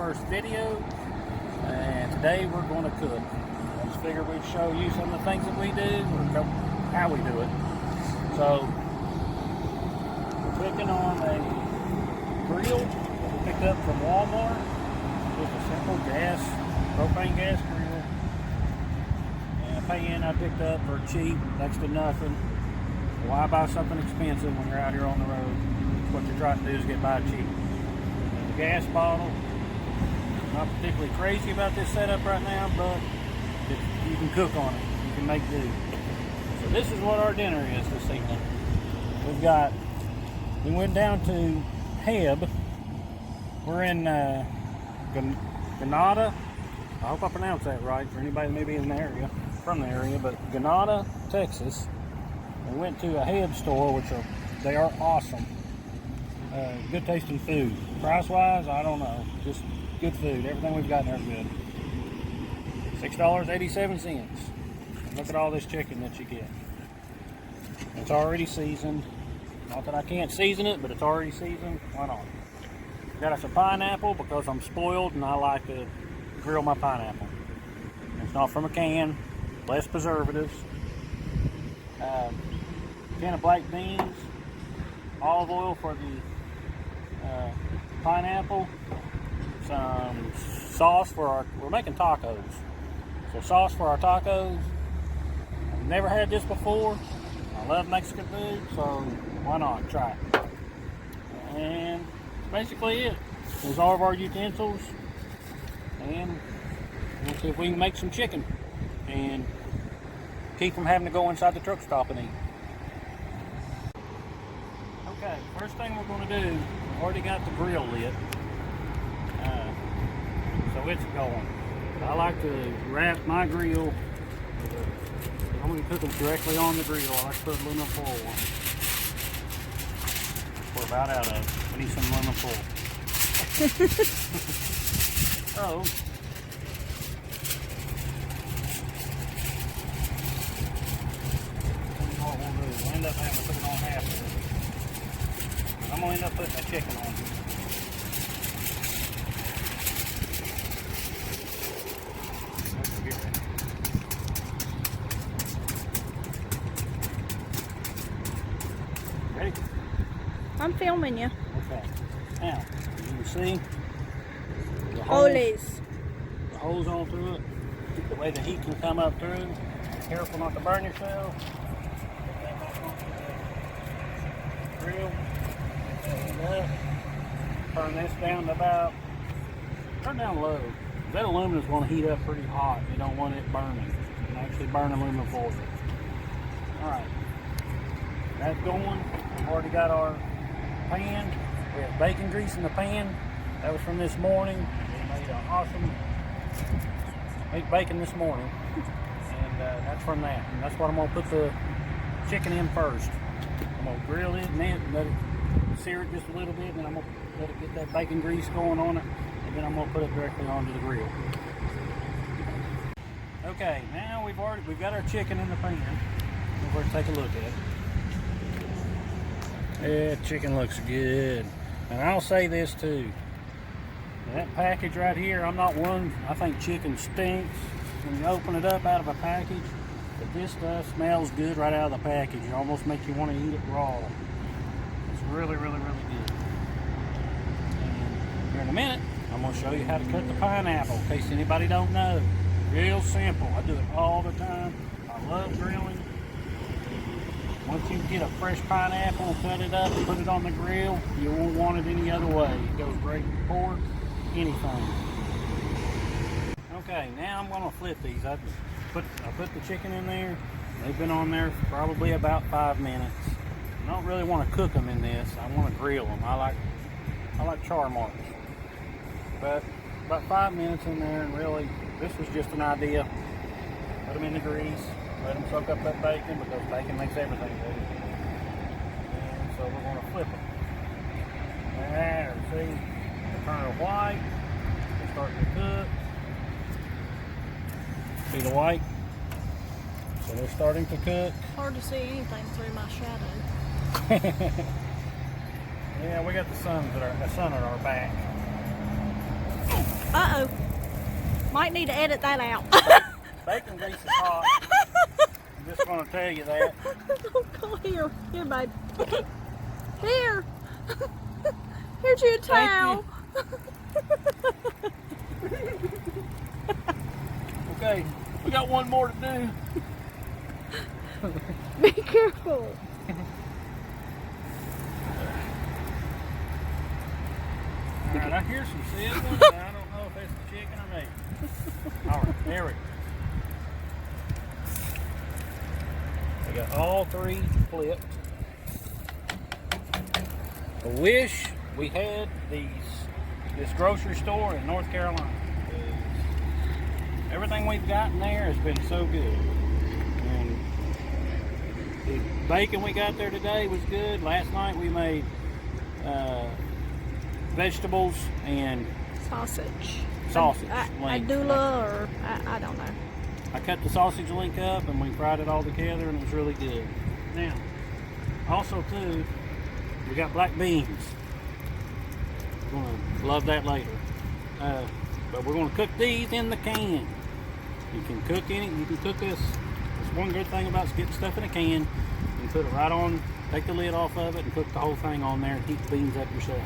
first video, and today we're going to cook. I just figured we'd show you some of the things that we do, or how we do it. So, we're cooking on a grill that we picked up from Walmart. Just a simple propane gas grill. And a pan I picked up for cheap, next to nothing. Why buy something expensive when you're out here on the road? What you're trying to do is get by cheap. And a gas bottle. Not particularly crazy about this setup right now, but you can cook on it. You can make do. So this is what our dinner is this evening. We went down to Heb. We're in Granada. I hope I pronounced that right for anybody that may be in the area, from the area, but Granada, Texas. We went to a Heb store, they are awesome. Good tasting food. Price wise, I don't know. Just good food. Everything we've got there is good. $6.87. Look at all this chicken that you get. It's already seasoned. Not that I can't season it, but it's already seasoned. Why not? Got us a pineapple because I'm spoiled and I like to grill my pineapple. It's not from a can. Less preservatives. Can of black beans. Olive oil for the pineapple. Some sauce for we're making tacos. So sauce for our tacos. I've never had this before. I love Mexican food, so why not try it? And that's basically it. There's all of our utensils. And we'll see if we can make some chicken and keep from having to go inside the truck stop and eat. Okay, first thing we're going to do, we've already got the grill lit. So it's going. I like to wrap my grill. I'm going to cook them directly on the grill. I like to put aluminum foil on. We're about out of it. We need some aluminum foil. So, what we'll do, we'll end up having to put it on half of it. I'm going to end up putting the chicken on. Ready? I'm filming you. Okay. Now, as you can see, the holes on through it. The way the heat can come up through. Be careful not to burn yourself. Grill. Turn this down to turn down low. That aluminum is going to heat up pretty hot. You don't want it burning. You can actually burn aluminum foil. Alright. That's going. We've already got our pan. We have bacon grease in the pan. That was from this morning. We made an awesome baked bacon this morning. And that's from that. And that's what I'm going to put the chicken in first. I'm going to grill it and then let it sear it just a little bit. And then I'm going to let it get that bacon grease going on it. And then I'm going to put it directly onto the grill. Okay, now we've got our chicken in the pan. We're going to take a look at it. Yeah, chicken looks good. And I'll say this too. That package right here, I'm not one, I think chicken stinks when you open it up out of a package. But this stuff smells good right out of the package. It almost makes you want to eat it raw. It's really, really, really good. And here in a minute, I'm going to show you how to cut the pineapple in case anybody don't know. Real simple. I do it all the time. I love grilling. Once you get a fresh pineapple and cut it up and put it on the grill, you won't want it any other way. It goes great with pork, anything. Okay, now I'm going to flip these. I put the chicken in there. They've been on there for probably about 5 minutes. I don't really want to cook them in this. I want to grill them. I like char marks. But about 5 minutes in there, and really, this was just an idea. Put them in the grease. Let them soak up that bacon because bacon makes everything good. And so we're going to flip them. There, see? They turn white. They're starting to cook. See the white? So they're starting to cook. Hard to see anything through my shadow. Yeah, we got the sun at our back. Uh-oh. Might need to edit that out. Bacon grease is hot. I'm just going to tell you that. Oh, God, here, babe. Here. Here's your towel. Okay, we got one more to do. Be careful. Alright, I hear some sizzling. I don't know if it's the chicken or me. Alright, there we go. We got all three flipped. I wish we had this grocery store in North Carolina. Everything we've gotten there has been so good. And the bacon we got there today was good. Last night we made vegetables and Sausage. link. Adula, or I don't know. I cut the sausage link up and we fried it all together and it was really good. Now, also too, we got black beans. We're gonna love that later. But we're gonna cook these in the can. You can cook in it. You can cook this. That's one good thing about getting stuff in a can. You put it right on. Take the lid off of it and cook the whole thing on there and heat the beans up yourself,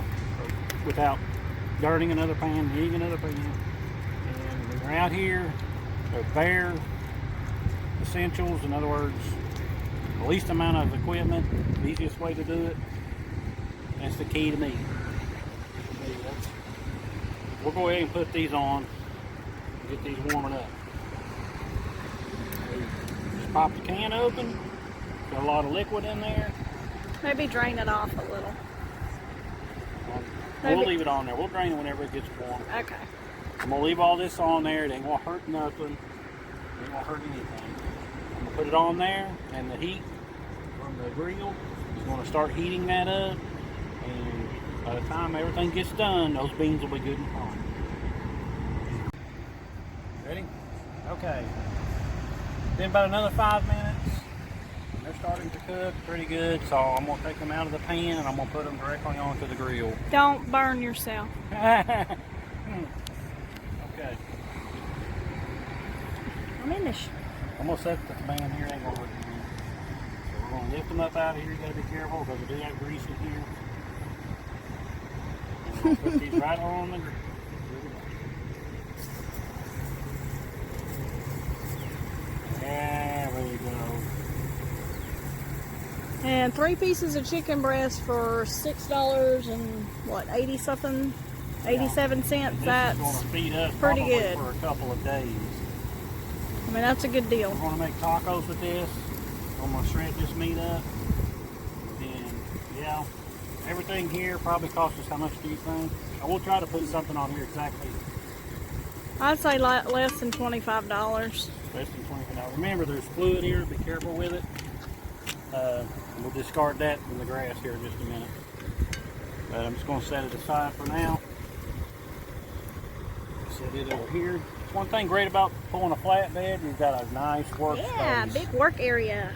without dirtying another pan, heating another pan. And when you're out here, they're bare essentials. In other words, the least amount of equipment, the easiest way to do it. That's the key to me. We'll go ahead and put these on and get these warming up. Just pop the can open. Got a lot of liquid in there. Maybe drain it off a little. We'll leave it on there. We'll drain it whenever it gets warm. Okay. I'm going to leave all this on there. It ain't going to hurt nothing. It ain't going to hurt anything. I'm going to put it on there, and the heat from the grill is going to start heating that up. And by the time everything gets done, those beans will be good and fine. Ready? Okay. Then about another 5 minutes. They're starting to cook pretty good, so I'm going to take them out of the pan and I'm going to put them directly onto the grill. Don't burn yourself. Okay. I'm in this. I'm going to set the pan here, ain't going to hurt you. So we're going to lift them up out of here. You got to be careful because we do have grease in here. And we're going to put these right on the grill. There we go. And 3 pieces of chicken breast for $6 and what, 80 something, 87 cents. That's going to feed us pretty probably good for a couple of days. I mean, that's a good deal. We're going to make tacos with this. I'm going to shred this meat up. And yeah, everything here probably costs us, how much do you think? I will try to put something on here exactly. I'd say less than $25. Less than $25. Remember, there's fluid here. Be careful with it. We'll discard that in the grass here in just a minute. But I'm just going to set it aside for now. Set it over here. One thing great about pulling a flatbed, you've got a nice work space. Yeah, big work area.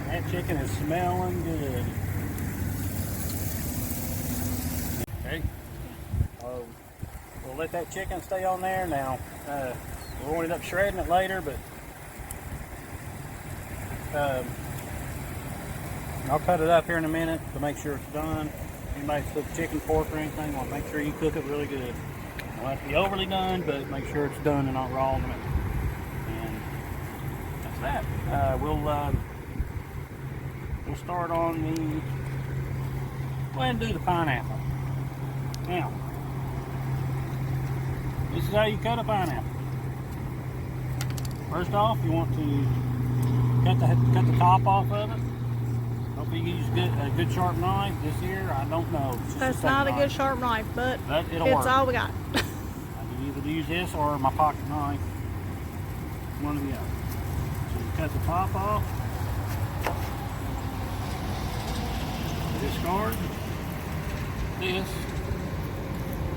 That chicken is smelling good. Okay. We'll let that chicken stay on there now. We'll end up shredding it later, but I'll cut it up here in a minute to make sure it's done. Anybody cook chicken, pork, or anything, want to make sure you cook it really good. It won't have to be overly done, but make sure it's done and not raw in the middle. And that's that. We'll start on the. Go ahead and do the pineapple. Now, this is how you cut a pineapple. First off, you want to cut the top off of it. Hope you use a good sharp knife. This here, I don't know. That's not a good sharp knife, but it'll it's work. all we got. I can either use this or my pocket knife. One or the other. So you cut the top off. Discard this.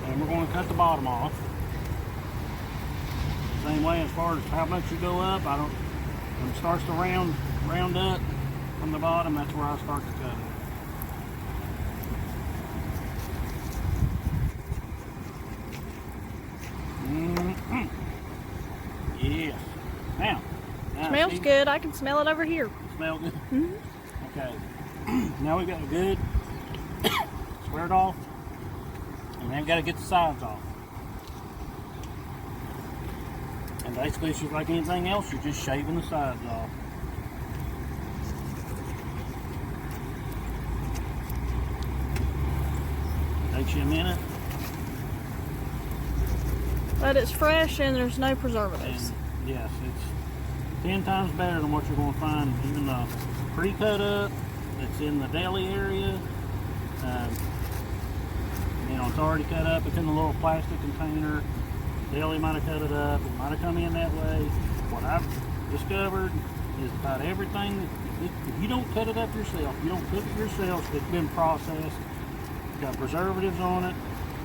And we're going to cut the bottom off. Same way as far as how much you go up. When it starts to round up from the bottom, that's where I start to cut it. Mm-hmm. Yeah. Now Smells see, good. I can smell it over here. smell good. Mm-hmm. Okay. Now we got a good square it off, and then we got to get the sides off. And basically, it's just like anything else. You're just shaving the sides off. Takes you a minute. But it's fresh and there's no preservatives. And yes, it's 10 times better than what you're going to find even the pre-cut up that's in the deli area. You know, it's already cut up. It's in the little plastic container. Deli might have cut it up. It might have come in that way. What I've discovered is about everything. If you don't cut it up yourself, you don't cook it yourself, it's been processed. It's got preservatives on it.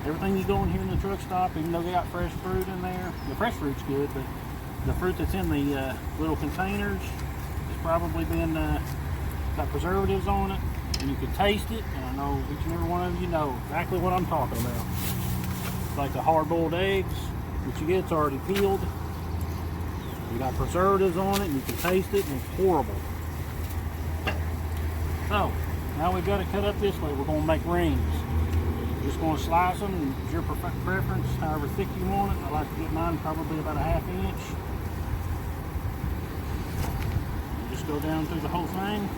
Everything you go in here in the truck stop, even though they got fresh fruit in there, the fresh fruit's good, but the fruit that's in the little containers has probably been got preservatives on it, and you can taste it. And I know each and every one of you know exactly what I'm talking about. It's like the hard-boiled eggs that you get, it's already peeled. You got preservatives on it, and you can taste it, and it's horrible. So now we've got it cut up this way. We're going to make rings. Just going to slice them, and it's your preference, however thick you want it. I like to get mine probably about a 1/2 inch. And just go down through the whole thing.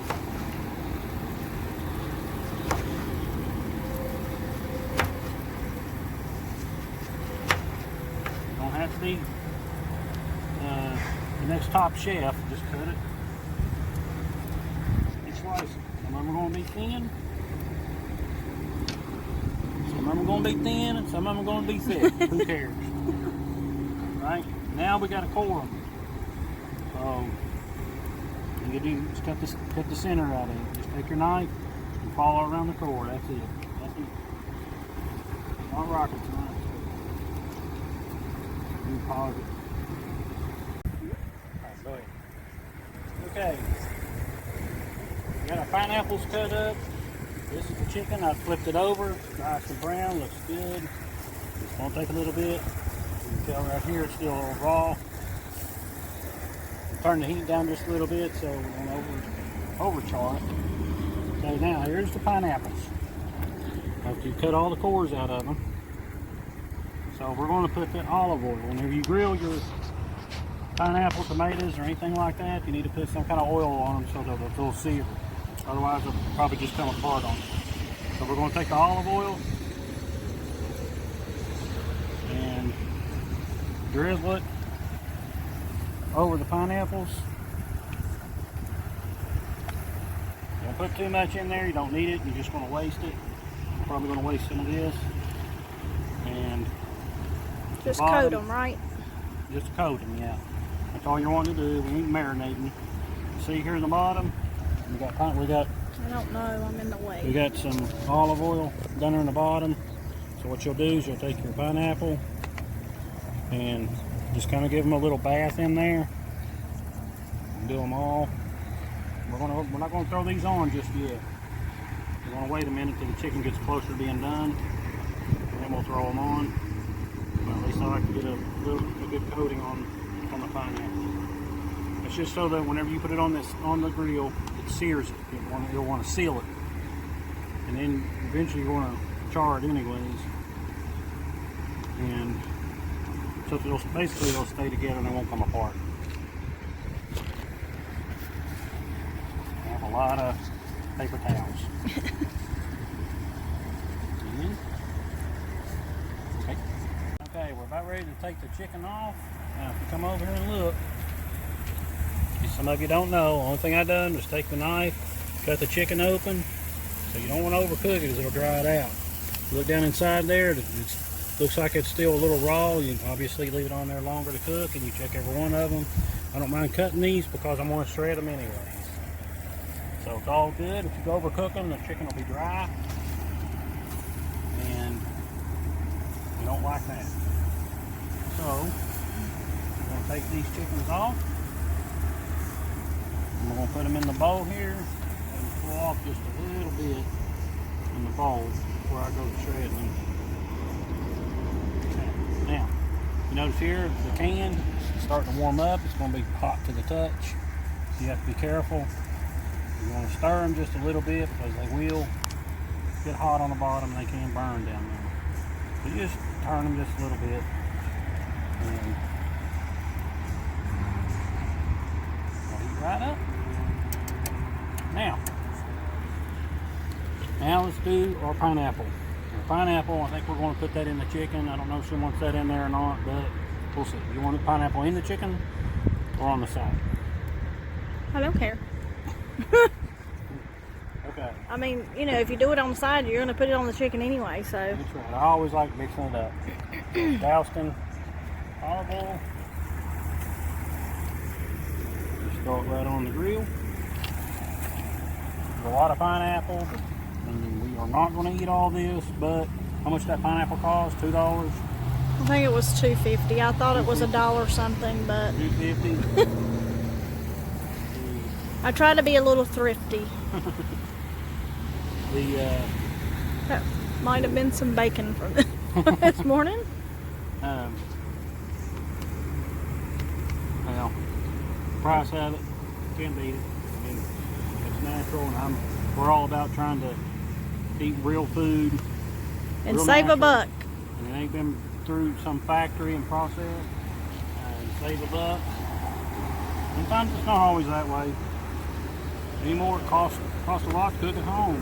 Don't have to be the next top chef. Just cut it and slice it. Some of them are going to be thin. Some of them are going to be thin, and some of them are going to be thick. Who cares? Right? Now we got to core them. So, you do just cut the center out of it. Just take your knife and follow around the core. That's it. That's it. Not rocket science. You pause it. Alright, go ahead. Okay. We got our pineapples cut up. This is the chicken. I flipped it over. Nice and brown. Looks good. It's going to take a little bit. You can tell right here it's still a little raw. Turn the heat down just a little bit so we don't overchar it. Okay, now here's the pineapples. After you cut all the cores out of them. So we're going to put the olive oil. Whenever you grill your pineapple, tomatoes, or anything like that, you need to put some kind of oil on them so that they'll seal. Otherwise, they'll probably just come apart on you. So we're going to take the olive oil and drizzle it over the pineapples. Don't put too much in there. You don't need it. You're just going to waste it. You're probably going to waste some of this. And just coat them, right? Just coat them, yeah. That's all you're wanting to do. We ain't marinating. See here in the bottom, we got. I don't know. I'm in the way. We got some olive oil down there in the bottom. So what you'll do is you'll take your pineapple and just kind of give them a little bath in there. And do them all. We're not going to throw these on just yet. We're going to wait a minute till the chicken gets closer to being done, and then we'll throw them on. Well, at least I like to get a good coating on the pineapple. It's just so that whenever you put it on the grill, it sears it. You'll want to seal it, and then eventually you're going to char it anyways. And so basically they'll stay together and they won't come apart. I have a lot of paper towels. Okay, we're about ready to take the chicken off. Now if you come over here and look, some of you don't know, the only thing I done was take the knife, cut the chicken open. So you don't want to overcook it because it'll dry it out. Look down inside there, it looks like it's still a little raw. You obviously leave it on there longer to cook, and you check every one of them. I don't mind cutting these because I'm going to shred them anyways. So it's all good. If you overcook them, the chicken will be dry, and we don't like that. So we're going to take these chickens off. And we're going to put them in the bowl here and pull off just a little bit in the bowl before I go to shredding them. Okay. Now, You notice here, the can is starting to warm up. It's going to be hot to the touch. So you have to be careful. You want to stir them just a little bit because they will get hot on the bottom and they can burn down there. So you just turn them just a little bit. And they'll heat right up. Now let's do our pineapple. Our pineapple, I think we're going to put that in the chicken. I don't know if she wants that in there or not, but we'll see. You want the pineapple in the chicken or on the side? I don't care. Okay. I mean, you know, if you do it on the side, you're going to put it on the chicken anyway, so. That's right. I always like mixing it up. Doused in olive oil. Just throw it right on the grill. There's a lot of pineapple, and we are not going to eat all this, but how much that pineapple cost? $2? I think it was $2.50. I thought it was $1 something, but $2.50. I try to be a little thrifty. That might have been some bacon from this morning. Well, price of it, can't beat it. I mean, it's natural, and we're all about trying to eat real food And real save natural, a buck. and it ain't been through some factory and process, and save a buck. Sometimes it's not always that way. Anymore, it costs a lot to cook at home.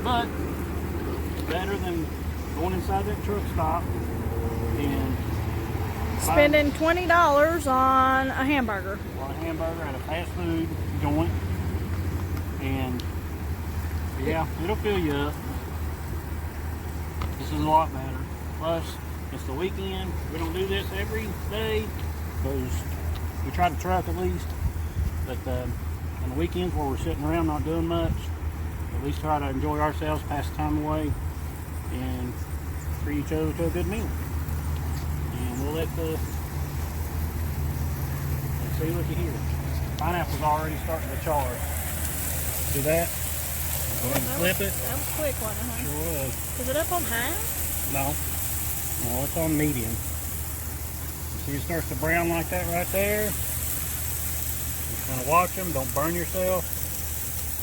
But it's better than going inside that truck stop and Spending $20 on a hamburger. a hamburger at a fast food joint. And yeah, it'll fill you up. This is a lot better. Plus, it's the weekend. We don't do this every day because we try to truck at least. But on the weekends where we're sitting around not doing much, at least try to enjoy ourselves, pass the time away, and treat each other to a good meal. And we'll let's see what you hear. Pineapple's already starting to char. See that? Go ahead and flip it. That was a quick one, huh? Sure was. Is it up on high? No. No, it's on medium. See, it starts to brown like that right there. Just kind of watch them. Don't burn yourself.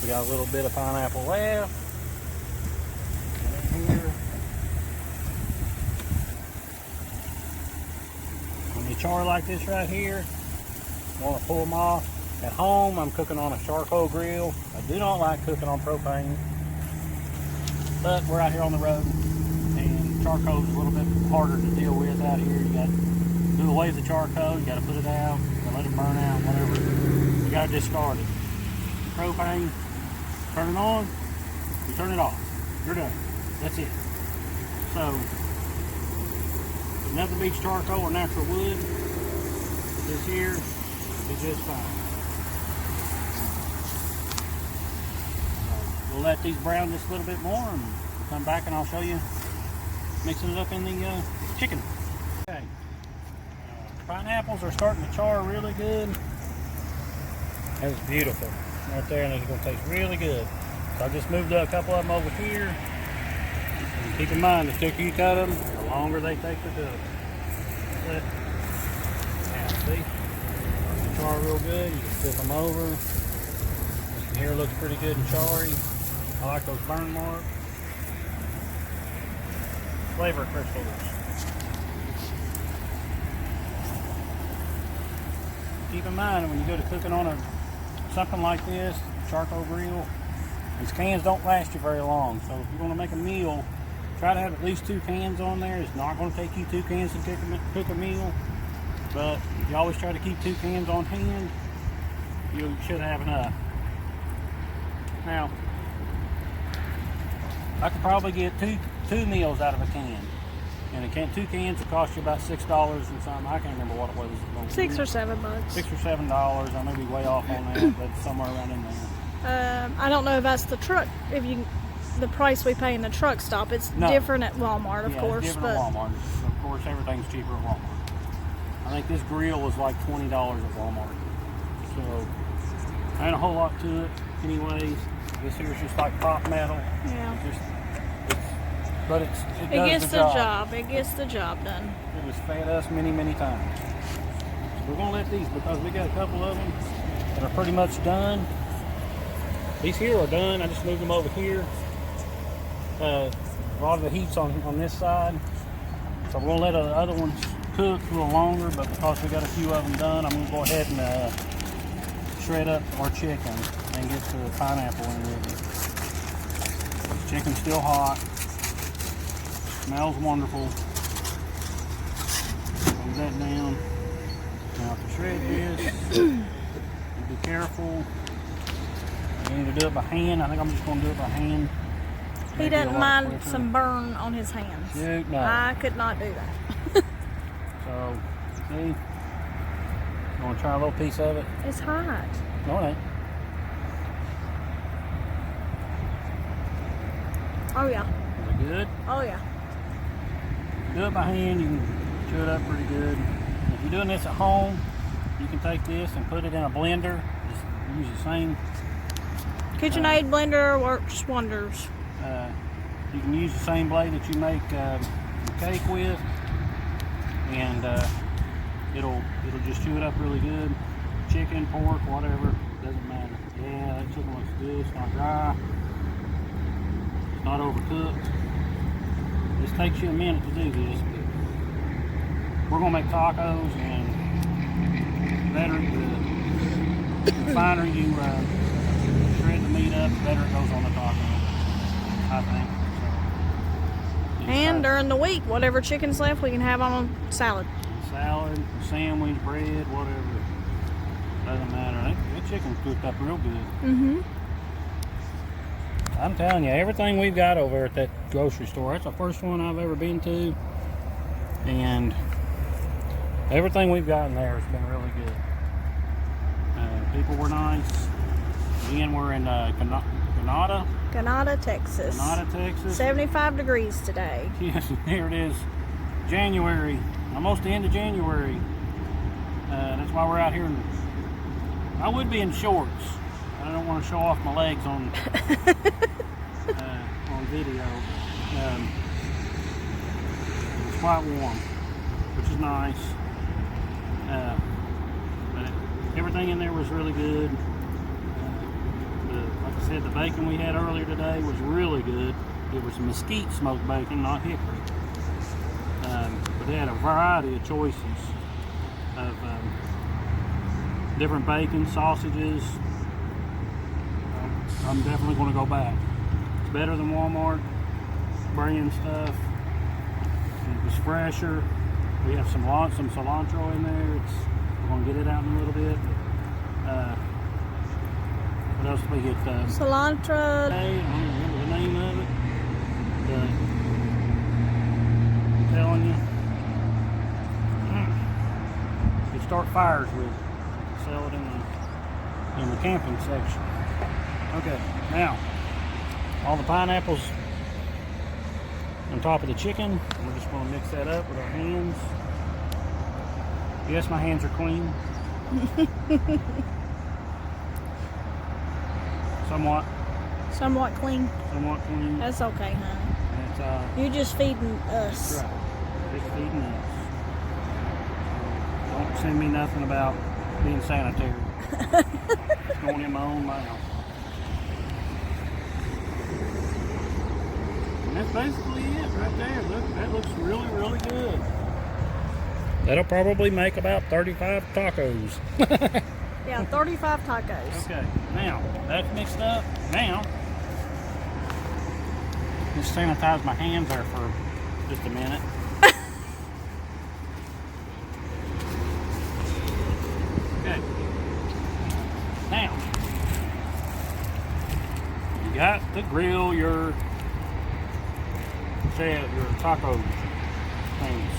We got a little bit of pineapple left. Right here. When they char like this right here, I want to pull them off. At home, I'm cooking on a charcoal grill. I do not like cooking on propane, but we're out here on the road, and charcoal is a little bit harder to deal with out here. You got to do away with the charcoal. You got to put it out, you got to let it burn out, whatever. You got to discard it. Propane, turn it on, you turn it off. You're done. That's it. So, nothing beats charcoal or natural wood. This here is just fine. We'll let these brown just a little bit more, and we'll come back and I'll show you mixing it up in the chicken. Okay, pineapples are starting to char really good. That's beautiful right there, and it's going to taste really good. So I just moved a couple of them over here. And keep in mind, the thicker you cut them, the longer they take to cook. Now, see, they char real good. You just flip them over. The hair looks pretty good and charry. I like those burn marks. Flavor crystals. Keep in mind when you go to cooking on something like this, charcoal grill, these cans don't last you very long. So if you're going to make a meal, try to have at least 2 cans on there. It's not going to take you 2 cans to cook a meal, but if you always try to keep 2 cans on hand, you should have enough. Now, I could probably get two meals out of a can. And 2 cans will cost you about $6 and something. I can't remember what it was. $6 or $7. $6 or $7. I may be way off on that, but somewhere around in there. I don't know if that's the truck. The price we pay in the truck stop. It's different at Walmart, of course. It's different at Walmart. Of course, everything's cheaper at Walmart. I think this grill was like $20 at Walmart. So, ain't a whole lot to it, anyways. This here's just like pot metal. Yeah. It's but it It does gets the the job. job. It gets the job done. It has fed us many, many times. So we're gonna let these, because we got a couple of them that are pretty much done. These here are done. I just moved them over here. A lot of the heat's on this side, so we're gonna let the other ones cook a little longer. But because we got a few of them done, I'm gonna go ahead and shred up our chicken and get the pineapple in with it. The chicken's still hot. Smells wonderful. Hold that down. Now to shred this, be careful. You need to do it by hand. I think I'm just going to do it by hand. He doesn't mind some burn on his hands. Shoot, no. I could not do that. So, see? You want to try a little piece of it? It's hot. No, it ain't. Oh, yeah. Is it good? Oh, yeah. Do it by hand. You can chew it up pretty good. If you're doing this at home, you can take this and put it in a blender. Just use the same. KitchenAid blender works wonders. You can use the same blade that you make the cake with, and it'll just chew it up really good. Chicken, pork, whatever, doesn't matter. Yeah, that chicken looks good. It's not dry. It's not overcooked. This takes you a minute to do this, but we're gonna make tacos, and the finer you shred the meat up, the better it goes on the taco, I think. So, And during the week, whatever chicken's left, we can have on a salad. Salad, sandwich, bread, whatever. Doesn't matter. That chicken's cooked up real good. Mm-hmm. I'm telling you, everything we've got over at that grocery store, that's the first one I've ever been to. And everything we've got in there has been really good. People were nice. Again, we're in Granada, Texas. Granada, Texas. 75 degrees today. Yes, here it is. January, almost the end of January. That's why we're out here. I would be in shorts. I don't want to show off my legs on video. It's quite warm, which is nice. But everything in there was really good. Like I said, the bacon we had earlier today was really good. It was mesquite smoked bacon, not hickory. But they had a variety of choices of different bacon, sausages. I'm definitely going to go back. It's better than Walmart brand stuff. It was fresher. We have some cilantro in there. We're going to get it out in a little bit. What else did we get? Cilantro. I don't remember the name of it. I'm telling you. You start fires with it. Sell it in the camping section. Okay, now all the pineapples on top of the chicken. We're just going to mix that up with our hands. Yes, my hands are clean. Somewhat. Somewhat clean. Somewhat clean. That's okay, honey. That's You're just feeding us. right. Just feeding us. Don't send me nothing about being sanitary. It's going in my own mouth. And that's basically it right there. Look, that looks really, really good. That'll probably make about 35 tacos. Yeah, 35 tacos. Okay, now that's mixed up. Now, just sanitize my hands there for just a minute. Okay. Now, you got to grill your taco things.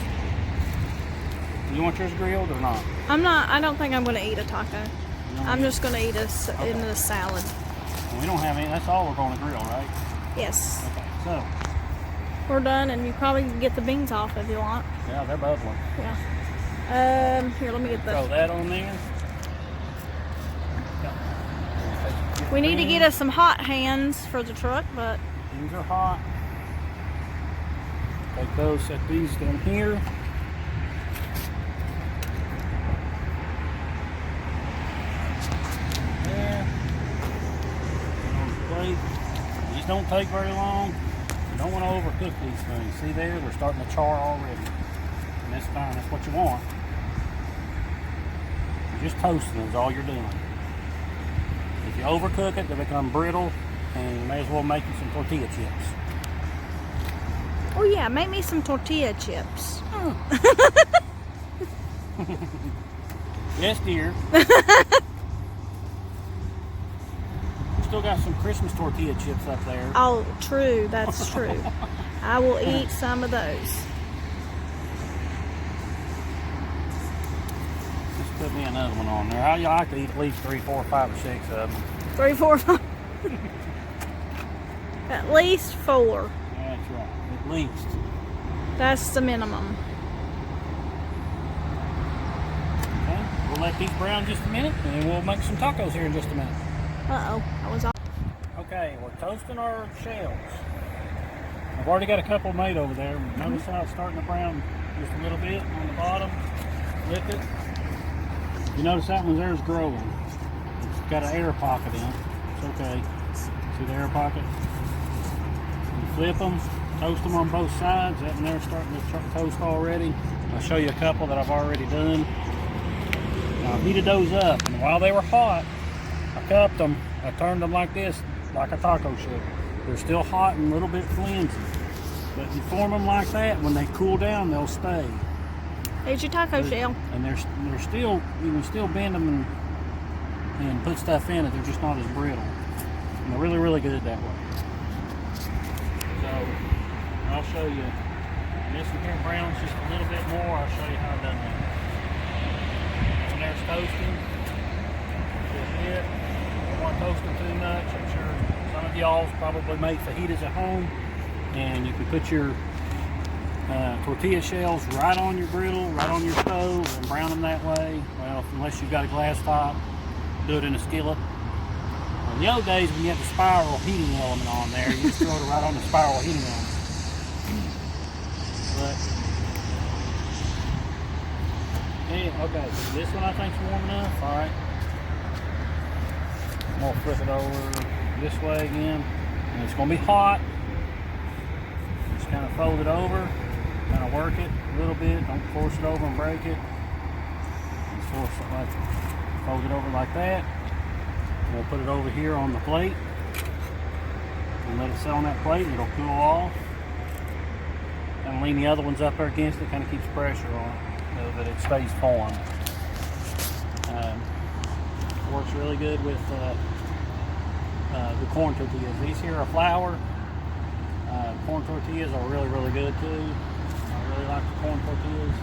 You want yours grilled or not? I don't think I'm going to eat a taco. No. I'm just going to eat in a salad. Well, we don't have any. That's all we're going to grill, right? Yes. Okay, so. We're done, and you probably can get the beans off if you want. Yeah, they're bubbling. Yeah. Here, let me get Throw that on there. We need to get us some hot hands for the truck, but These are hot. Take those, set these down here. There. On the plate. These don't take very long. You don't want to overcook these things. See there? They're starting to char already. And that's fine. That's what you want. You're just toasting is all you're doing. If you overcook it, they become brittle, and you may as well make you some tortilla chips. Oh yeah, make me some tortilla chips. Yes, dear. Still got some Christmas tortilla chips up there. Oh, true. That's true. I will eat some of those. Just put me another one on there. I like to eat at least 3, 4, 5, or 6 of them. 3, 4, 5. At least 4. That's right. At least. That's the minimum. Okay. We'll let these brown just a minute, and then we'll make some tacos here in just a minute. Uh-oh. I was off. Okay, we're toasting our shells. I've already got a couple made over there. Notice how it's starting to brown just a little bit on the bottom. Lift it. You notice that one there is growing. It's got an air pocket in it. It's okay. See the air pocket? You flip them, toast them on both sides. That one there's starting to toast already. I'll show you a couple that I've already done. Now I heated those up, and while they were hot, I cupped them. I turned them like this, like a taco should. They're still hot and a little bit flimsy. But you form them like that, when they cool down, they'll stay. Here's your taco shell. And they're still, you can still bend them and put stuff in it. They're just not as brittle. And they're really, really good that way. So I'll show you. This one here browns just a little bit more. I'll show you how I've done that. And there's toasting. Just a bit. Don't want to toast them too much. I'm sure some of y'all probably make fajitas at home, and you can put your tortilla shells right on your griddle, right on your stove, and brown them that way. Well, unless you've got a glass top, do it in a skillet. In the old days, when you had the spiral heating element on there, you just throw it right on the spiral heating element. But yeah, okay, this one I think's warm enough. All right, I'm gonna flip it over this way again, and it's gonna be hot. Just kind of fold it over, kind of work it a little bit. Don't force it over and break it. Just fold it over like that. We'll put it over here on the plate and let it sit on that plate, and it'll cool off. And lean the other ones up there against it, kind of keeps pressure on it so that it stays formed. Works really good with the corn tortillas. These here are flour. Corn tortillas are really, really good too. I really like the corn tortillas.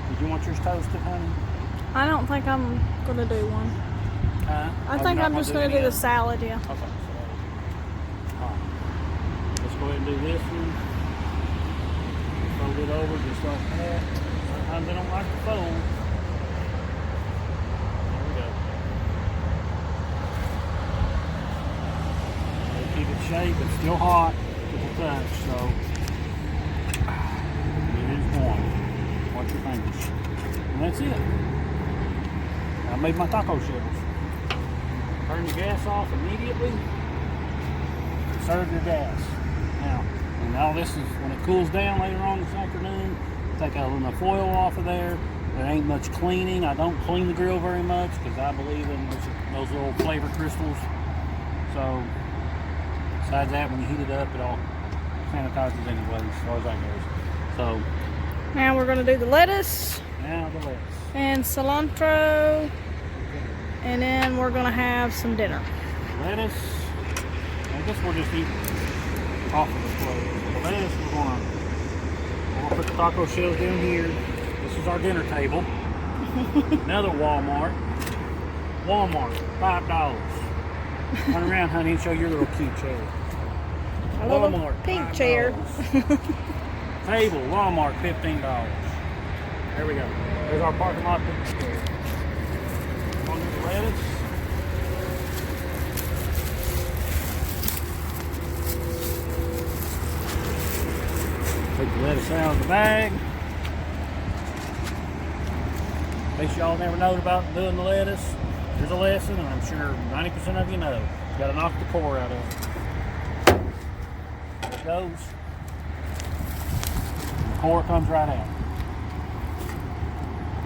Did you want yours toasted, honey? I don't think I'm going to do one. I think I'm just going to do the salad, yeah. Okay, so alright. Let's go ahead and do this one. Fold it over just like that. Sometimes they don't like to fold. There we go. They keep it shaped, it's still hot to the touch, so it is warm. Watch your fingers. And that's it. I made my taco shells. Turn the gas off immediately. Serve your gas. Now, and all this is when it cools down later on this afternoon. Take a little foil off of there. There ain't much cleaning. I don't clean the grill very much because I believe in those little flavor crystals. So, besides that, when you heat it up, it all sanitizes anyway, as far as that goes. So, now we're going to do the lettuce. Now the lettuce. And cilantro. And then we're going to have some dinner. Lettuce. I guess we'll just eat off of the plate. The lettuce, we're going to put the taco shells down here. This is our dinner table. Another Walmart. Walmart, $5. Turn around, honey, and show your little cute chair. A little Walmart, pink $5. chair. Table, Walmart, $15. There we go. There's our parking lot picture. On the lettuce. lettuce out of the bag. In case y'all never know about doing the lettuce, here's a lesson, and I'm sure 90% of you know. You gotta knock the core out of it. There it goes. And the core comes right out.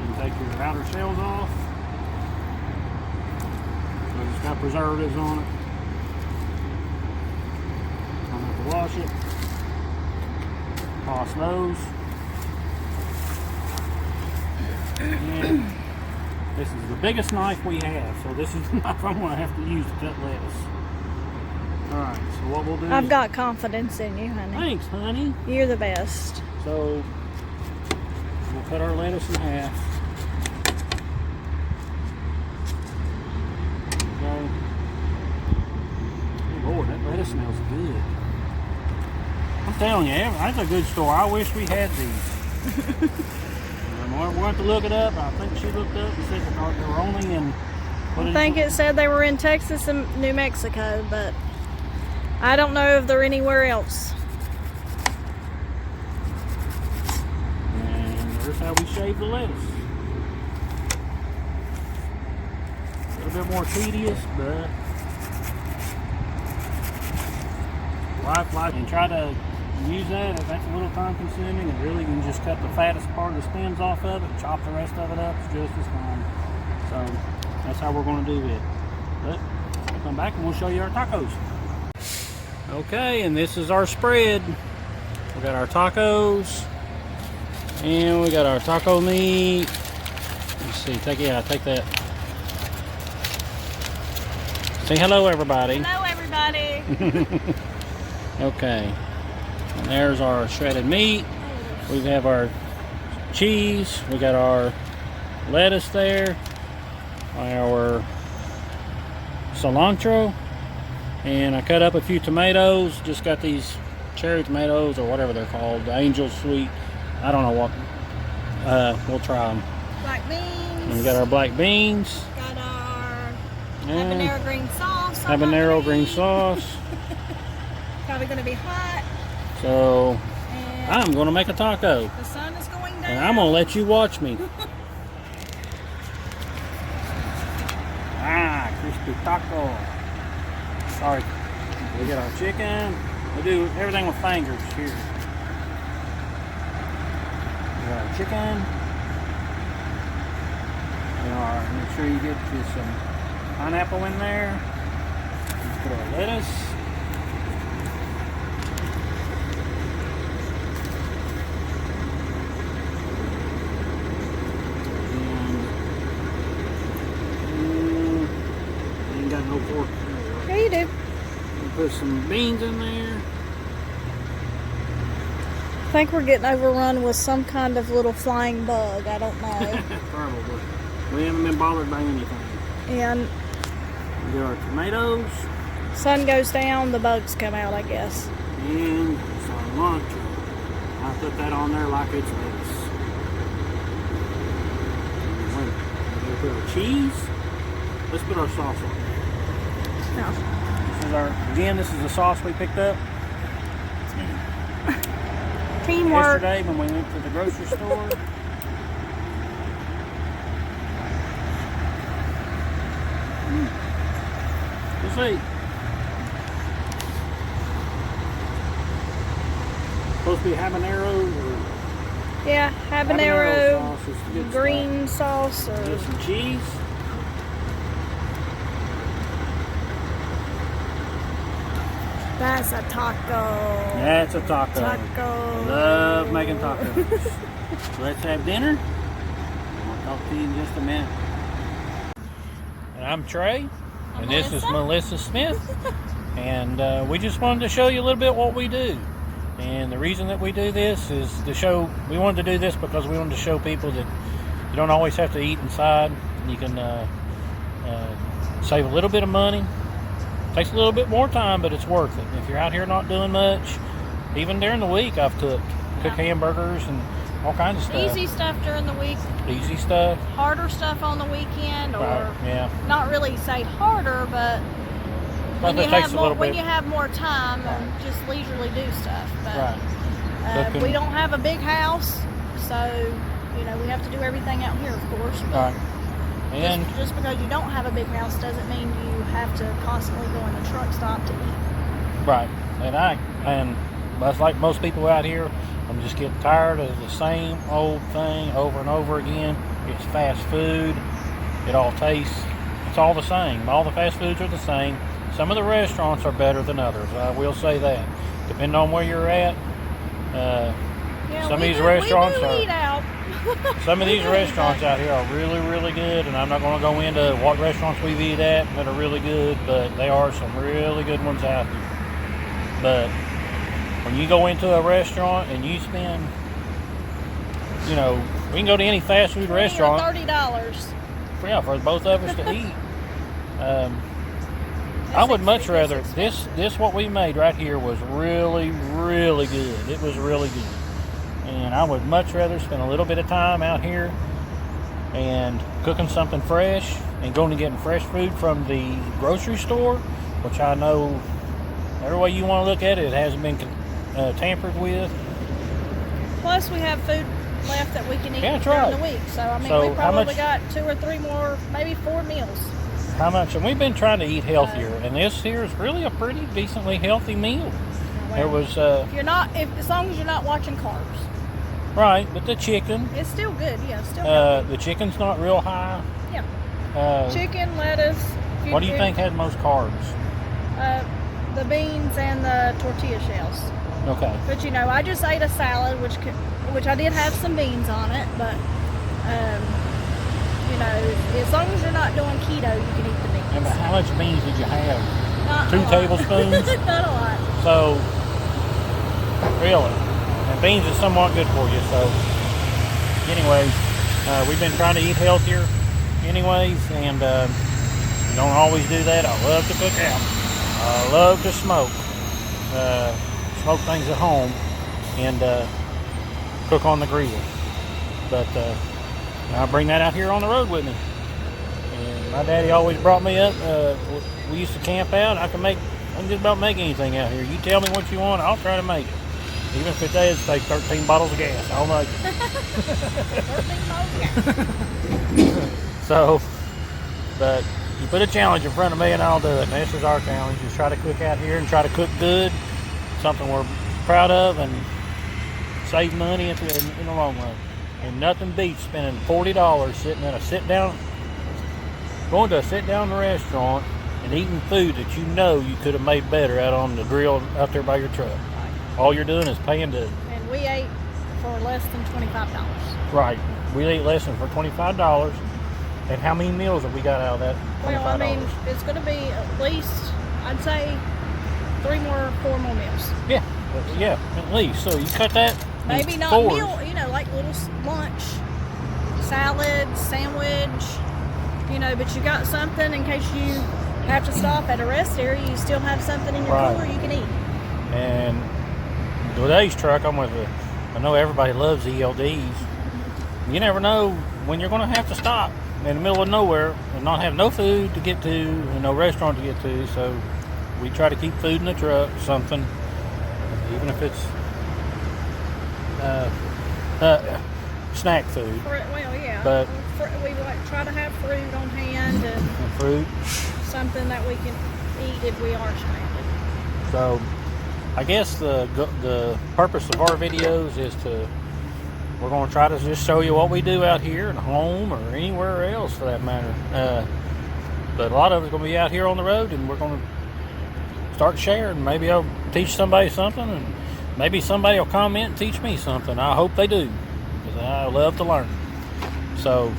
You take your outer shells off. So it's got preservatives on it. Don't have to wash it. Toss those. And this is the biggest knife we have, so this is the knife I'm going to have to use to cut lettuce. Alright, so what we'll do I've got confidence in you, honey. Thanks, honey. You're the best. So, we'll cut our lettuce in half. Okay. Oh, Lord, that lettuce smells good. I'm telling you, that's a good store. I wish we had these. We'll have to look it up. I think she looked up and said that they were only in... I think it said they were in Texas and New Mexico, but I don't know if they're anywhere else. And here's how we shave the lettuce. A little bit more tedious, but life, and try to use that if that's a little time consuming, and really you can just cut the fattest part of the stems off of it, chop the rest of it up, it's just as fine. So that's how we're going to do it. But we'll come back and we'll show you our tacos. Okay, and this is our spread. We got our tacos, and we got our taco meat. Let's see, take that. Say hello, everybody. Hello, everybody. Okay. And there's our shredded meat. We have our cheese. We got our lettuce there. Our cilantro. And I cut up a few tomatoes. Just got these cherry tomatoes or whatever they're called. The angel sweet. I don't know what. We'll try them. Black beans. And we got our black beans. Got our habanero green sauce. Habanero green sauce. Probably going to be hot. So, and I'm going to make a taco. the sun is going down. And I'm going to let you watch me. Crispy taco. Sorry. We got our chicken. We do everything with fingers here. We got our chicken. Make sure you get you some pineapple in there. Let's put our lettuce. No pork. Yeah, you do. Put some beans in there. I think we're getting overrun with some kind of little flying bug. I don't know. Probably. We haven't been bothered by anything. And we got our tomatoes. Sun goes down, the bugs come out, I guess. And cilantro. I put that on there like it's lettuce. We'll put our cheese. Let's put our sauce on there. No. This is the sauce we picked up Teamwork. yesterday when we went to the grocery store. We'll see. Supposed to be habanero or Yeah, habanero sauce is good green sauce or Get some cheese. that's a taco. That's a taco. Taco. Love making tacos. So let's have dinner. I'll talk to you in just a minute. And I'm Trey, and this is Melissa Smith. And we just wanted to show you a little bit what we do. And the reason that we do this is to show, we wanted to do this because we wanted to show people that you don't always have to eat inside. You can save a little bit of money. Takes a little bit more time, but it's worth it. If you're out here not doing much, even during the week I've cooked hamburgers and all kinds of stuff. Easy stuff during the week. Easy stuff. Harder stuff on the weekend, or yeah. Not really say harder, but when you have more time and just leisurely do stuff. But Cooking. We don't have a big house, so you know we have to do everything out here, of course. But All right. And just because you don't have a big house doesn't mean you have to constantly go in the truck stop to eat. right. And that's like most people out here. I'm just getting tired of the same old thing over and over again. It's fast food. It all tastes. It's all the same. All the fast foods are the same. Some of the restaurants are better than others. I will say that, depending on where you're at. Some of these restaurants eat out. Some of these restaurants out here are really, really good, and I'm not going to go into what restaurants we've eaten at that are really good, but there are some really good ones out here. But when you go into a restaurant and you spend, you know, we can go to any fast food restaurant. $30. Yeah, for both of us to eat. I would much rather this what we made right here was really, really good. It was really good. And I would much rather spend a little bit of time out here and cooking something fresh and going and getting fresh food from the grocery store, which I know every way you want to look at it, it hasn't been tampered with. Plus, we have food left that we can eat Yeah, during right. the week. So, I mean, So we how probably much- got 2 or 3 more, maybe 4 meals. How much? And we've been trying to eat healthier, and this here is really a pretty decently healthy meal. Well, There was if you're not, as long as you're not watching carbs, right, but the chicken. it's still good. Yeah, it's still healthy. The chicken's not real high. Yeah. Chicken, lettuce. What do you think had most carbs? The beans and the tortilla shells. Okay. But you know, I just ate a salad, which I did have some beans on it. But you know, as long as you're not doing keto, you can eat the beans. And how much beans did you have? Not 2 a lot. tablespoons? Not a lot. So, really. And beans is somewhat good for you. So, anyways, we've been trying to eat healthier anyways. And don't always do that. I love to cook out. I love to smoke. Smoke things at home and cook on the grill. But I bring that out here on the road with me. And my daddy always brought me up. We used to camp out. I can just about make anything out here. You tell me what you want, I'll try to make it. Even if it does take 13 bottles of gas, I'll make it. 13 bottles, yeah. So, but you put a challenge in front of me and I'll do it. And this is our challenge, is try to cook out here and try to cook good. Something we're proud of and save money in the long run. And nothing beats spending $40 sitting in going to a sit-down restaurant and eating food that you know you could have made better out on the grill out there by your truck. All you're doing is paying to. And we ate for less than $25. Right. We ate less than for $25. And how many meals have we got out of that $25? Well, I mean, it's going to be at least, I'd say, 4 more meals. Yeah, at least. So you cut that. Maybe not fours. meal, you know, like little lunch, salad, sandwich, you know, but you got something in case you have to stop at a rest area, you still have something in your cooler you can eat. And today's truck, I know everybody loves ELDs. You never know when you're going to have to stop in the middle of nowhere and not have no food to get to and no restaurant to get to. So we try to keep food in the truck, something, even if it's snack food. Well, yeah. But we try to have fruit on hand and fruit. something that we can eat if we are stranded. So I guess the purpose of our videos is we're going to try to just show you what we do out here at home or anywhere else for that matter. But a lot of it's going to be out here on the road, and we're going to start sharing. Maybe I'll teach somebody something, and maybe somebody will comment and teach me something. I hope they do, because I love to learn. So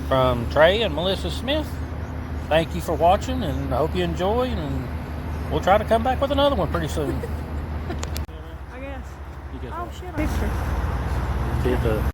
from Trey and Melissa Smith, thank you for watching, and I hope you enjoy, and we'll try to come back with another one pretty soon. I guess. You guys Oh, want shit. to see the